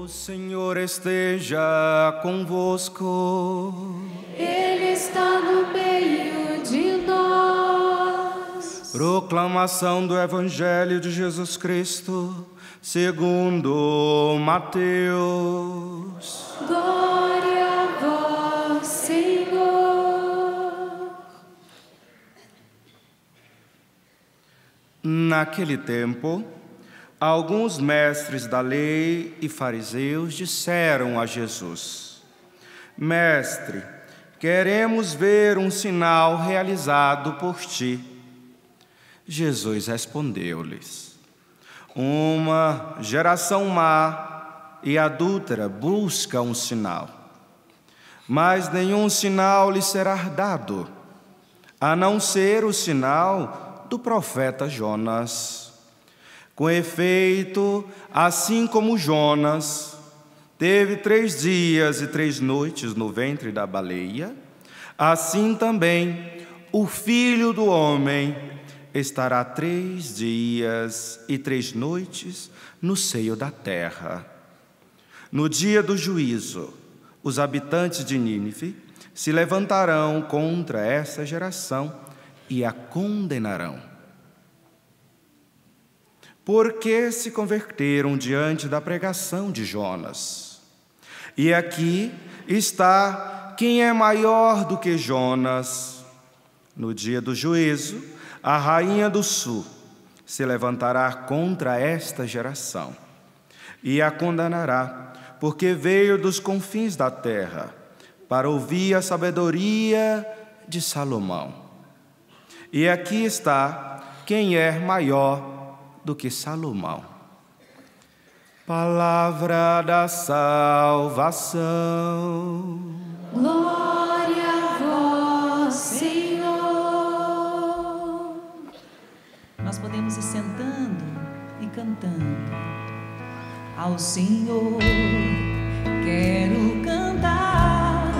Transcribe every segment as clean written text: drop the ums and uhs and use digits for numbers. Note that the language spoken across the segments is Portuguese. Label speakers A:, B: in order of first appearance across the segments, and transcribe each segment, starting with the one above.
A: O Senhor esteja convosco.
B: Ele está no meio de nós.
A: Proclamação do Evangelho de Jesus Cristo, segundo Mateus.
B: Glória a vós, Senhor.
A: Naquele tempo, alguns mestres da lei e fariseus disseram a Jesus: Mestre, queremos ver um sinal realizado por ti. Jesus respondeu-lhes: Uma geração má e adúltera busca um sinal, mas nenhum sinal lhe será dado, a não ser o sinal do profeta Jonas. Com efeito, assim como Jonas teve 3 dias e 3 noites no ventre da baleia, assim também o Filho do Homem estará 3 dias e 3 noites no seio da terra. No dia do juízo, os habitantes de Nínive se levantarão contra essa geração e a condenarão, porque se converteram diante da pregação de Jonas. E aqui está quem é maior do que Jonas. No dia do juízo, a rainha do sul se levantará contra esta geração e a condenará, porque veio dos confins da terra para ouvir a sabedoria de Salomão. E aqui está quem é maior do que Salomão. Palavra da salvação.
B: Glória a vós, Senhor.
C: Nós podemos ir sentando e cantando. Ao Senhor quero cantar,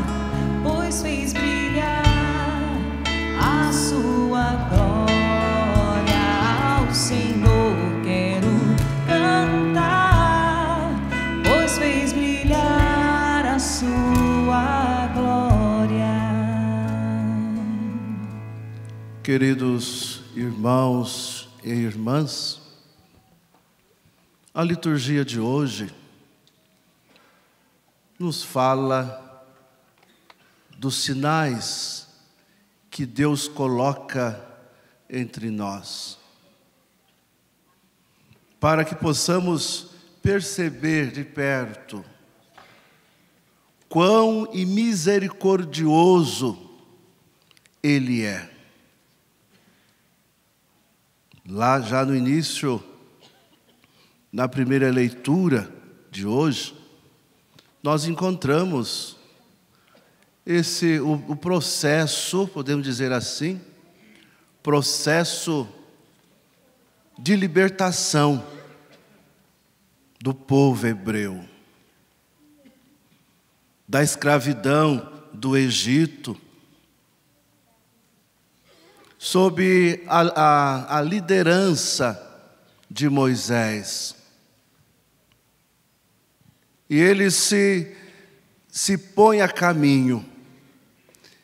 C: pois fez brilhar a sua glória. Ao Senhor quero cantar, pois fez brilhar a sua glória.
D: Queridos irmãos e irmãs, a liturgia de hoje nos fala dos sinais que Deus coloca entre nós, para que possamos perceber de perto quão misericordioso Ele é. Lá já no início, na primeira leitura de hoje, nós encontramos o processo, podemos dizer assim, processo de libertação do povo hebreu, da escravidão do Egito, sob a liderança de Moisés. E ele se põe a caminho,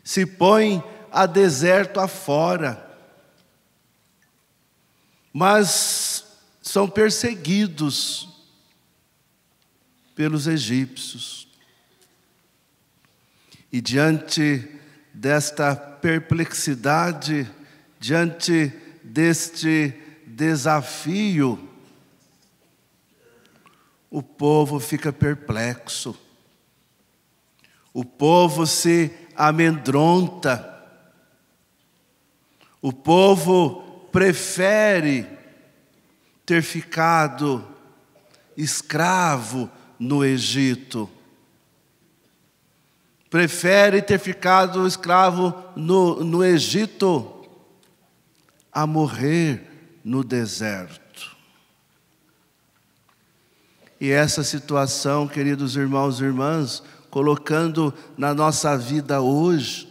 D: se põe a deserto afora, mas são perseguidos pelos egípcios. E diante desta perplexidade, diante deste desafio, o povo fica perplexo, o povo se amedronta, o povo prefere ter ficado escravo no Egito, prefere ter ficado escravo no Egito a morrer no deserto. E essa situação, queridos irmãos e irmãs, colocando na nossa vida hoje,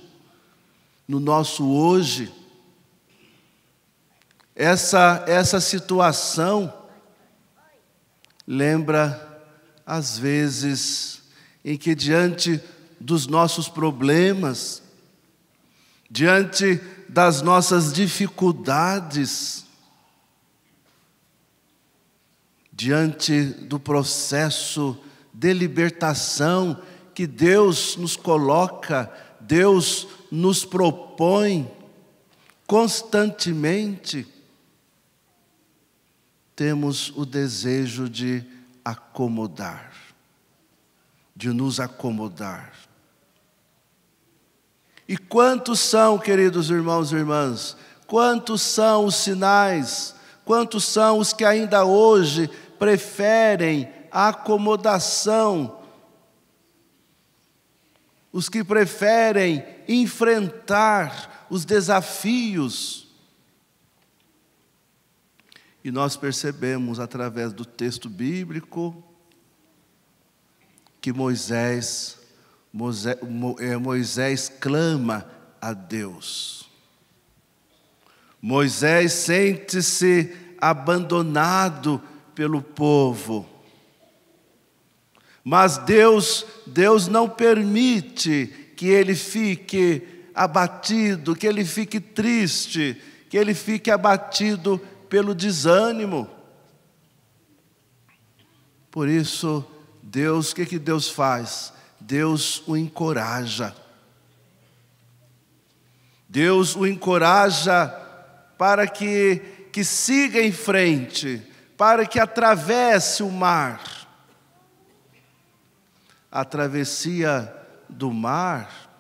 D: no nosso hoje, essa situação lembra às vezes, em que diante dos nossos problemas, diante das nossas dificuldades, diante do processo de libertação que Deus nos coloca, Deus nos propõe constantemente, temos o desejo de acomodar, de nos acomodar. E quantos são, queridos irmãos e irmãs, quantos são os sinais, quantos são os que ainda hoje preferem a acomodação, os que preferem enfrentar os desafios. E nós percebemos através do texto bíblico que Moisés clama a Deus. Moisés sente-se abandonado pelo povo. Mas Deus não permite que ele fique abatido, que ele fique triste, que ele fique abatido pelo desânimo. Por isso, Deus, o que Deus faz? Deus o encoraja. Deus o encoraja para que siga em frente, para que atravesse o mar. A travessia do mar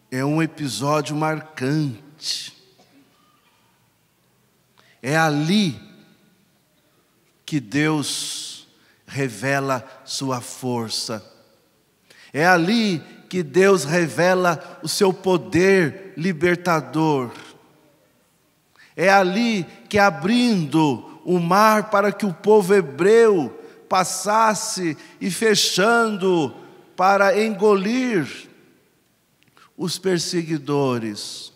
D: é um episódio marcante. É ali que Deus revela sua força. É ali que Deus revela o seu poder libertador. É ali que, abrindo o mar para que o povo hebreu passasse e fechando para engolir os perseguidores,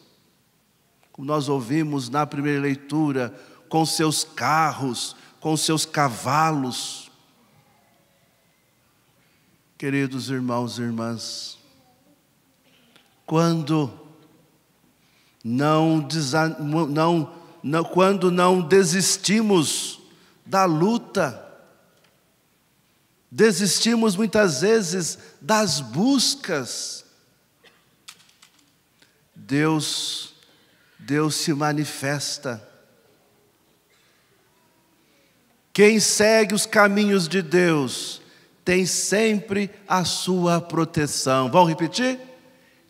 D: como nós ouvimos na primeira leitura, com seus carros, com seus cavalos. Queridos irmãos e irmãs, quando não desistimos da luta, desistimos muitas vezes das buscas, Deus se manifesta. Quem segue os caminhos de Deus tem sempre a sua proteção. Vamos repetir?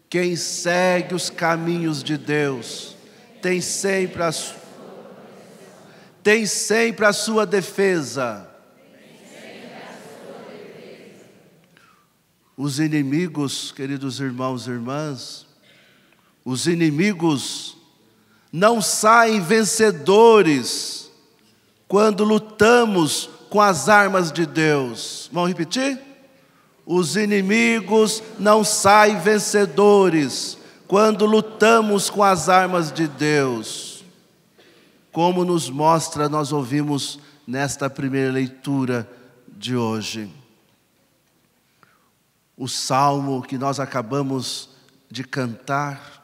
D: Quem segue os caminhos de Deus tem sempre a sua defesa. Os inimigos, queridos irmãos e irmãs, os inimigos não saem vencedores quando lutamos com as armas de Deus. Vamos repetir? Os inimigos não saem vencedores quando lutamos com as armas de Deus. Como nos mostra, nós ouvimos nesta primeira leitura de hoje. O salmo que nós acabamos de cantar,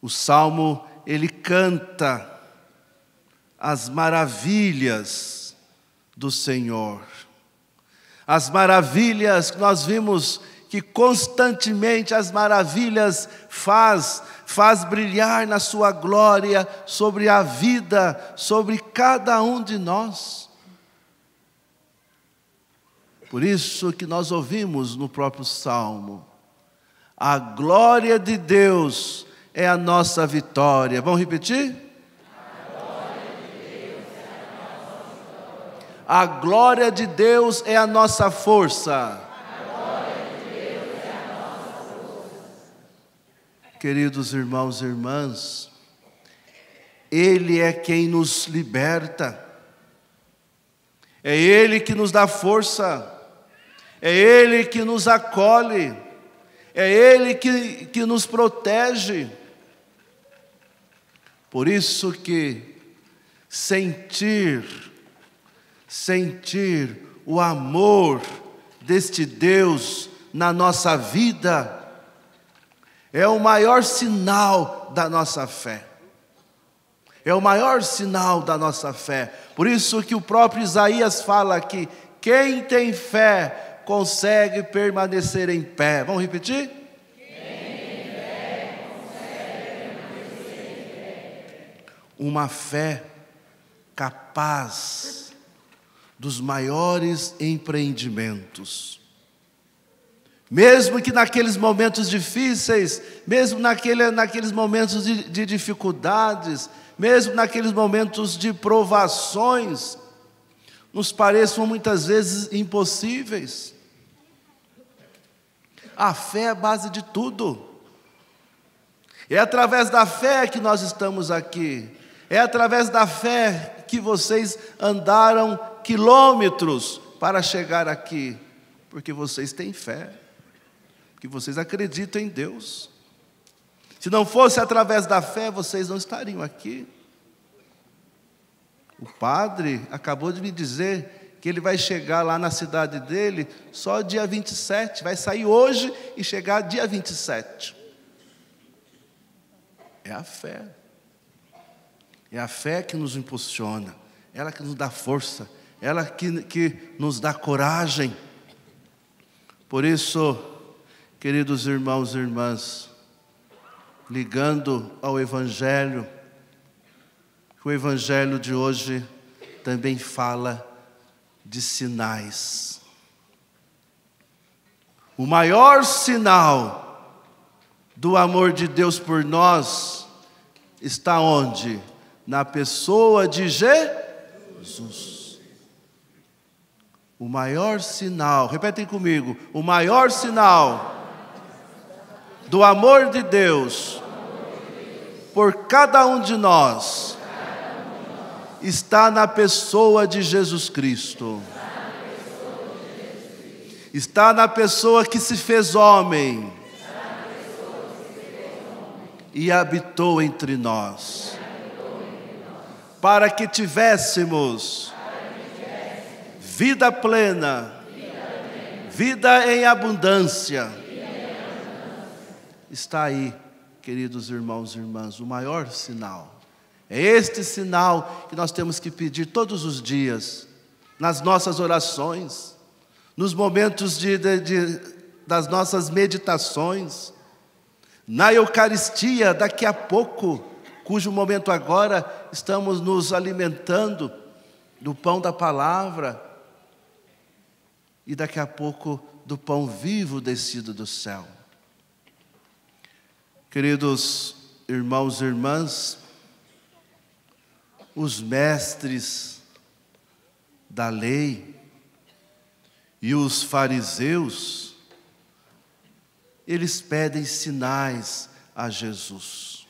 D: o salmo, ele canta as maravilhas do Senhor. As maravilhas que nós vimos que constantemente as maravilhas faz brilhar na sua glória sobre a vida, sobre cada um de nós. Por isso que nós ouvimos no próprio Salmo, a glória de Deus é a nossa vitória. Vamos repetir? A glória de Deus é a nossa força. Queridos irmãos e irmãs, Ele é quem nos liberta, é Ele que nos dá força, é Ele que nos acolhe, é Ele que nos protege. Por isso que sentir sentir o amor deste Deus na nossa vida, é o maior sinal da nossa fé. É o maior sinal da nossa fé. Por isso que o próprio Isaías fala que quem tem fé consegue permanecer em pé. Vamos repetir? Quem tem fé consegue permanecer em pé. Uma fé capaz dos maiores empreendimentos. Mesmo que naqueles momentos difíceis, mesmo naqueles momentos de dificuldades, mesmo naqueles momentos de provações, nos pareçam muitas vezes impossíveis. A fé é a base de tudo. É através da fé que nós estamos aqui. É através da fé que vocês andaram quilômetros para chegar aqui. Porque vocês têm fé. Porque vocês acreditam em Deus. Se não fosse através da fé, vocês não estariam aqui. O padre acabou de me dizer que ele vai chegar lá na cidade dele só dia 27. Vai sair hoje e chegar dia 27. É a fé. É a fé que nos impulsiona. Ela que nos dá força. Ela que nos dá coragem. Por isso, queridos irmãos e irmãs, ligando ao Evangelho, o Evangelho de hoje também fala de sinais. O maior sinal do amor de Deus por nós está onde? Na pessoa de Jesus. O maior sinal, repetem comigo, o maior sinal do amor de Deus por cada um de nós está na pessoa de Jesus Cristo. Está na pessoa que se fez homem e habitou entre nós, para que tivéssemos vida plena, vida em abundância. Está aí, queridos irmãos e irmãs, o maior sinal. É este sinal que nós temos que pedir todos os dias, nas nossas orações, nos momentos das nossas meditações, na Eucaristia, daqui a pouco, cujo momento agora estamos nos alimentando do pão da palavra, e daqui a pouco do pão vivo descido do céu. Queridos irmãos e irmãs, os mestres da lei e os fariseus, eles pedem sinais a Jesus.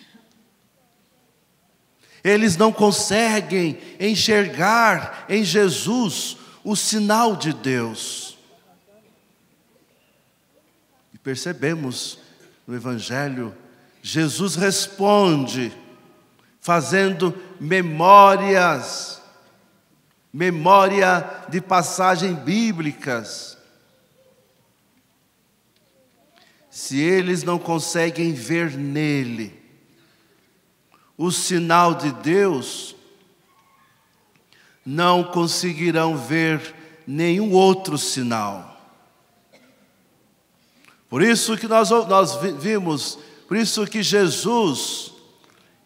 D: Eles não conseguem enxergar em Jesus o sinal de Deus. E percebemos no Evangelho, Jesus responde, fazendo memória de passagens bíblicas. Se eles não conseguem ver nele o sinal de Deus, não conseguirão ver nenhum outro sinal. Por isso que nós vimos, por isso que Jesus,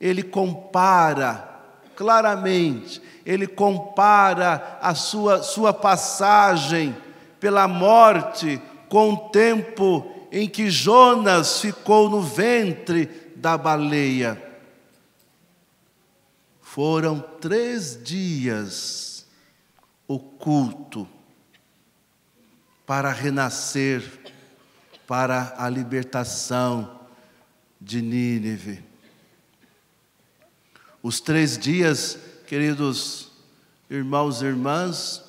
D: ele compara claramente, ele compara a sua passagem pela morte com o tempo em que Jonas ficou no ventre da baleia. Foram 3 dias oculto para renascer, para a libertação de Nínive. Os 3 dias, queridos irmãos e irmãs,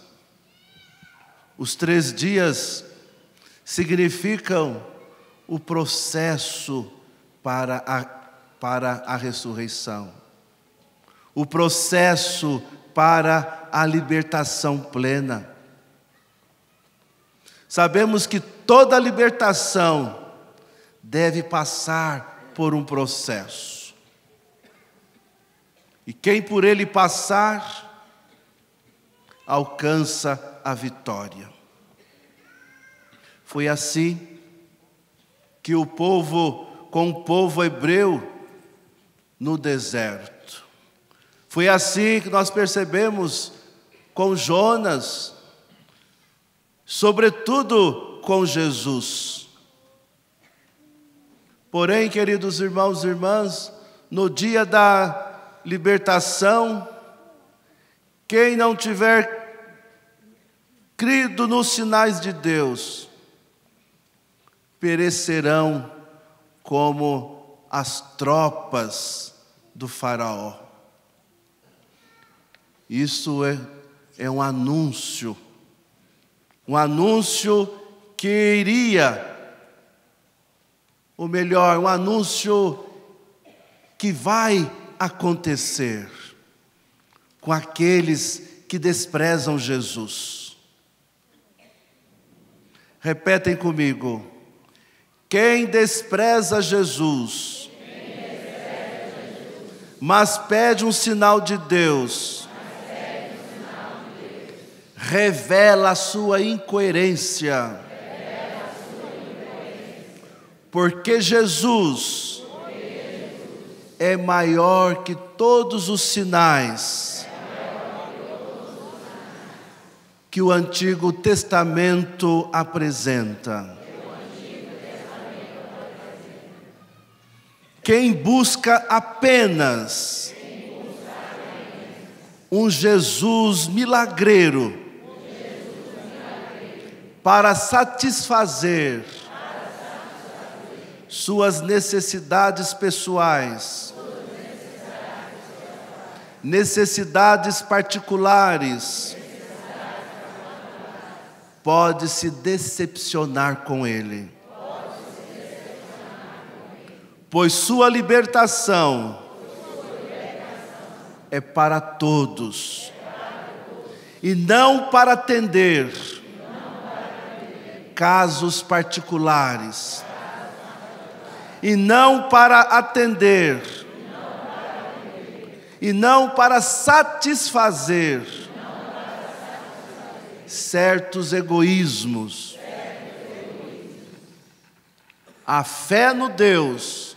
D: os 3 dias significam o processo para a ressurreição, o processo para a libertação plena. Sabemos que toda libertação deve passar por um processo. E quem por ele passar, alcança a vitória. Foi assim que com o povo hebreu no deserto. Foi assim que nós percebemos com Jonas, sobretudo com Jesus. Porém, queridos irmãos e irmãs, no dia da libertação, quem não tiver crido nos sinais de Deus, perecerão como as tropas do faraó. Isso é um anúncio que iria, ou melhor, um anúncio que vai acontecer com aqueles que desprezam Jesus. Repetem comigo: quem despreza Jesus, mas pede um sinal de Deus, revela a sua incoerência. Porque Jesus é maior que todos os sinais que o Antigo Testamento apresenta. Quem busca apenas um Jesus milagreiro para satisfazer suas necessidades pessoais, necessidades particulares, pode se decepcionar com Ele. Pois sua libertação é para todos, e não para atender casos particulares, e não para atender, e não para satisfazer certos egoísmos. A fé no Deus,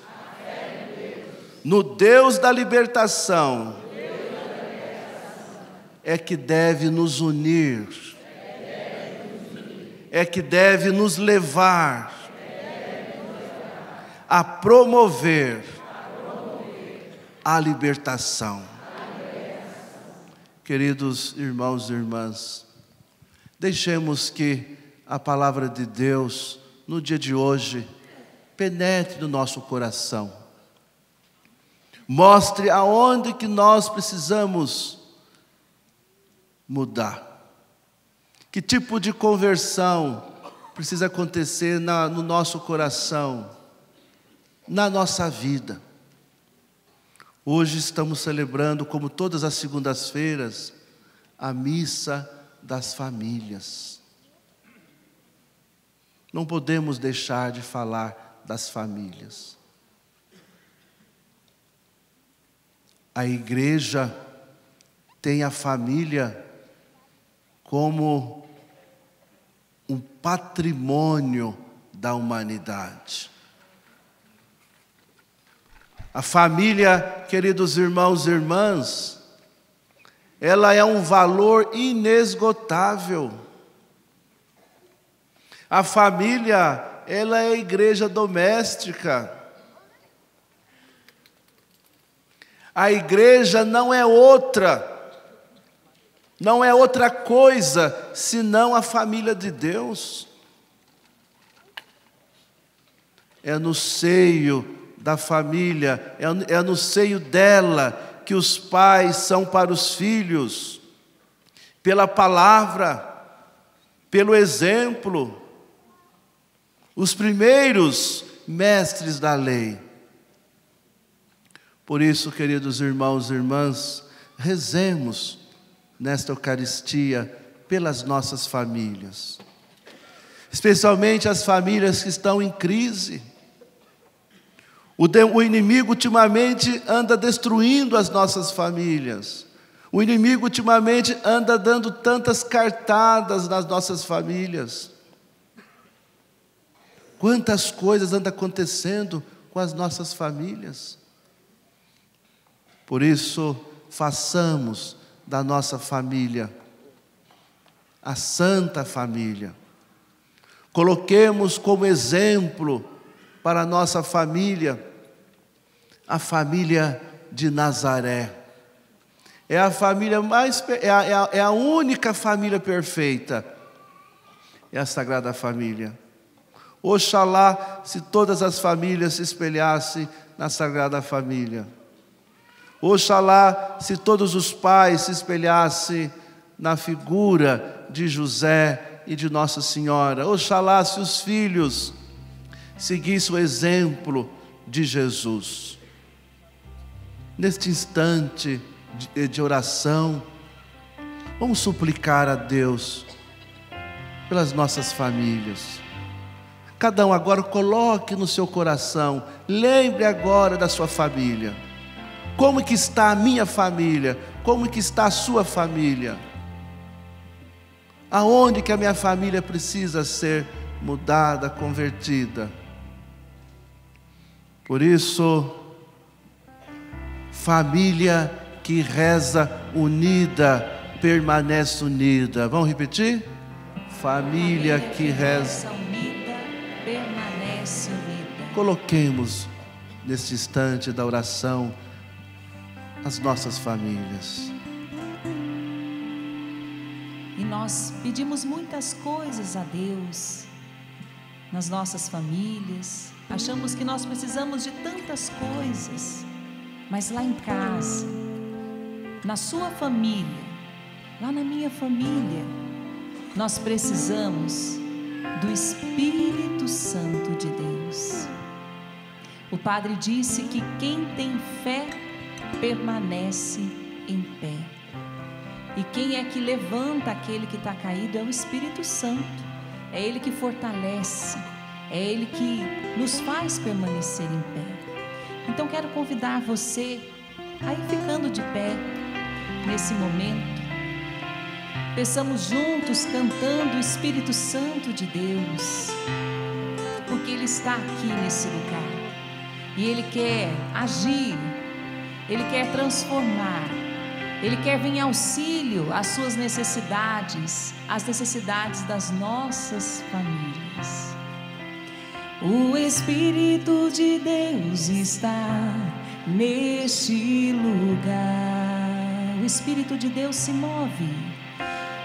D: no Deus da libertação, é que deve nos unir, é que deve nos levar a promover a libertação. Queridos irmãos e irmãs, deixemos que a palavra de Deus, no dia de hoje, penetre no nosso coração. Mostre aonde que nós precisamos mudar. Que tipo de conversão precisa acontecer no nosso coração, na nossa vida. Hoje estamos celebrando, como todas as segundas-feiras, a missa das famílias. Não podemos deixar de falar das famílias. A igreja tem a família como um patrimônio da humanidade. A família, queridos irmãos e irmãs, ela é um valor inesgotável. A família, ela é a igreja doméstica. A igreja não é outra coisa senão a família de Deus. É no seio da família, é no seio dela que os pais são para os filhos, pela palavra, pelo exemplo, os primeiros mestres da lei. Por isso, queridos irmãos e irmãs, rezemos nesta Eucaristia pelas nossas famílias, especialmente as famílias que estão em crise. O inimigo ultimamente anda destruindo as nossas famílias. O inimigo ultimamente anda dando tantas cartadas nas nossas famílias. Quantas coisas andam acontecendo com as nossas famílias. Por isso, façamos da nossa família a Santa Família. Coloquemos como exemplo para a nossa família a família de Nazaré. É a família é a única família perfeita. É a Sagrada Família. Oxalá se todas as famílias se espelhassem na Sagrada Família. Oxalá se todos os pais se espelhassem na figura de José e de Nossa Senhora. Oxalá se os filhos seguissem o exemplo de Jesus. Neste instante de oração, vamos suplicar a Deus pelas nossas famílias. Cada um agora coloque no seu coração, lembre agora da sua família. Como que está a minha família? Como que está a sua família? Aonde que a minha família precisa ser mudada, convertida? Por isso, família que reza unida, permanece unida. Vamos repetir? Família que reza
C: unida, permanece unida.
D: Coloquemos neste instante da oração as nossas famílias.
C: E nós pedimos muitas coisas a Deus nas nossas famílias. Achamos que nós precisamos de tantas coisas. Mas lá em casa, na sua família, lá na minha família, nós precisamos do Espírito Santo de Deus. O padre disse que quem tem fé permanece em pé. E quem é que levanta aquele que está caído é o Espírito Santo. É Ele que fortalece, é Ele que nos faz permanecer em pé. Então quero convidar você a ir ficando de pé nesse momento. Peçamos juntos, cantando o Espírito Santo de Deus, porque Ele está aqui nesse lugar. E Ele quer agir, Ele quer transformar, Ele quer vir em auxílio às suas necessidades, às necessidades das nossas famílias. O Espírito de Deus está neste lugar. O Espírito de Deus se move.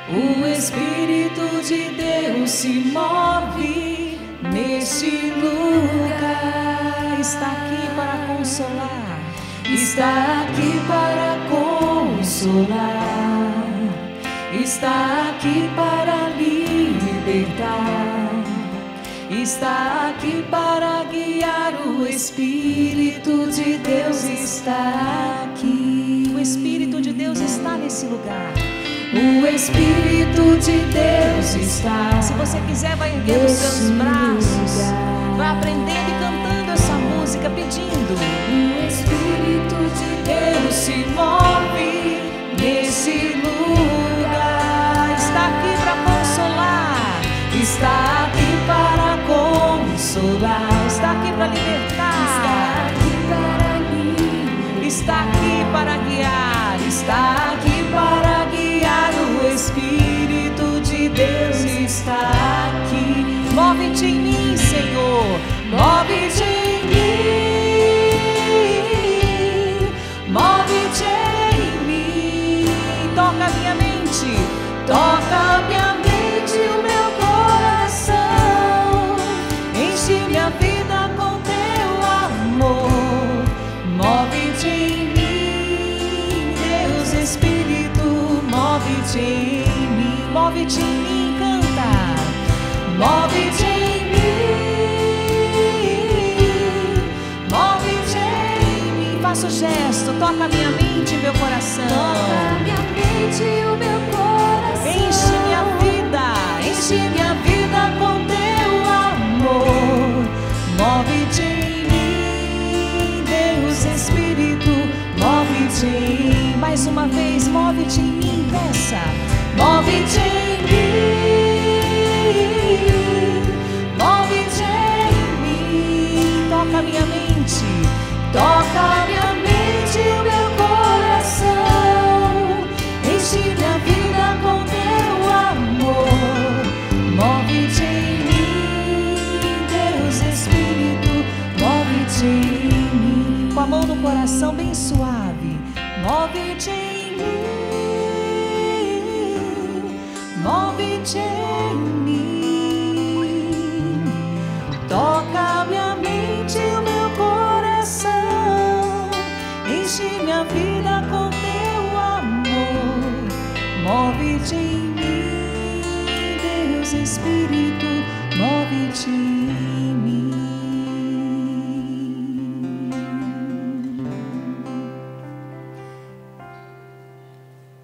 C: O Espírito de Deus se move neste lugar. Está aqui para consolar. Está aqui para consolar. Está aqui para libertar. Está aqui para guiar. O Espírito de Deus está aqui. O Espírito de Deus está nesse lugar. O Espírito de Deus está. Se você quiser, vai erguendo os seus braços, vai aprendendo e cantando essa música, pedindo. O Espírito de Deus se move nesse lugar. Está aqui para consolar. Está aqui para consolar. Está aqui para libertar. Está aqui para guiar. Está aqui para guiar. O Espírito de Deus está aqui. Move-te em mim, Senhor. Move-te em mim. Move-te em mim. Toca minha mente. Toca minha mente, o meu coração. Enche minha vida com teu amor. Move-te em mim, Deus Espírito. Move-te em mim. Move-te em mim, canta. Move-te em mim. Move-te em mim. Faça o gesto. Toca minha mente e meu coração.
B: Toca minha mente e o meu
C: uma vez, move-te em mim, peça. Move-te em mim, move-te em mim. Toca minha mente, toca minha mente e o meu coração. Enche minha vida com teu amor. Move-te em mim, Deus Espírito, move-te em mim. Com a mão no coração bem suave. Move-te em mim, move-te em mim. Toca minha mente e o meu coração. Enche minha vida com teu amor. Move-te em mim, Deus Espírito, move-te em mim.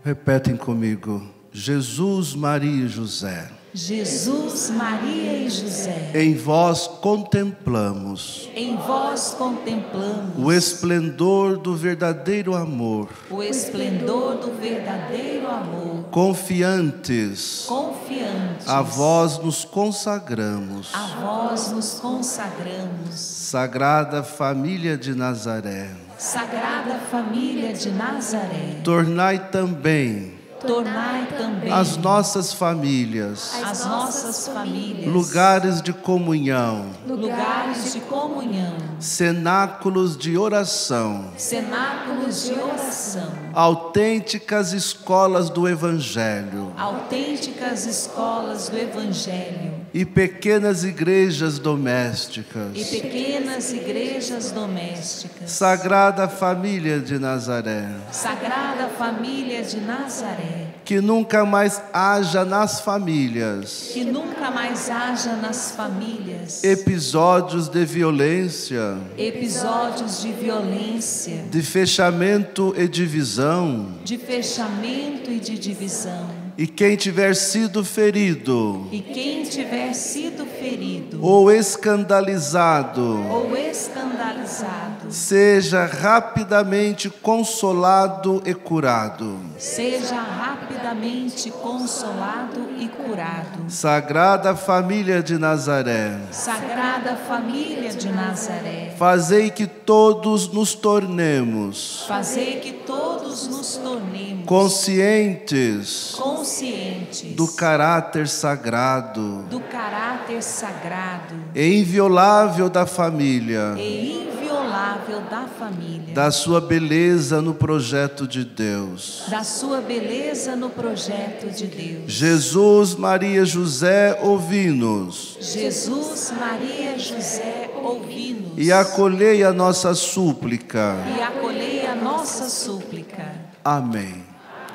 D: Repetem comigo. Jesus, Maria e José.
C: Jesus, Maria e José.
D: Em vós contemplamos
C: Em vós contemplamos
D: o esplendor do verdadeiro amor.
C: o esplendor do verdadeiro amor.
D: Confiantes,
C: Confiantes,
D: a vós nos consagramos.
C: a vós nos consagramos.
D: Sagrada Família de Nazaré,
C: Sagrada Família de Nazaré,
D: tornai também
C: tornai também
D: as nossas famílias
C: as nossas famílias
D: lugares de comunhão,
C: lugares de comunhão,
D: cenáculos de oração,
C: cenáculos de oração,
D: autênticas escolas do Evangelho
C: autênticas escolas do Evangelho
D: e pequenas igrejas
C: e
D: domésticas.
C: pequenas igrejas domésticas.
D: Sagrada Família de Nazaré,
C: Sagrada Família de Nazaré,
D: que nunca mais haja nas famílias
C: que nunca mais haja nas famílias
D: episódios de violência,
C: episódios de violência,
D: de fechamento e divisão.
C: de fechamento e de divisão.
D: E quem tiver sido ferido
C: E quem tiver sido ferido
D: ou escandalizado,
C: ou escandalizado,
D: seja rapidamente consolado e curado.
C: seja rapidamente consolado e curado.
D: Sagrada Família de Nazaré,
C: Sagrada Família de Nazaré,
D: fazei que todos nos tornemos
C: fazei que todos nos tornemos
D: conscientes
C: conscientes
D: do caráter sagrado
C: do caráter sagrado
D: e inviolável da família,
C: e inviolável da família,
D: da sua beleza no projeto de Deus.
C: da sua beleza no projeto de Deus.
D: Jesus, Maria, José, ouvi-nos
C: Jesus, Maria, José, ouvi-nos
D: e acolhei a nossa súplica.
C: e acolhei a nossa súplica.
D: Amém.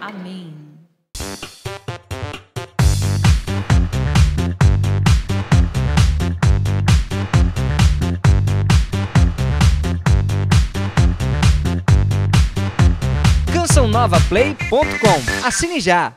C: Amém.
E: cançãonovaplay.com. Assine já!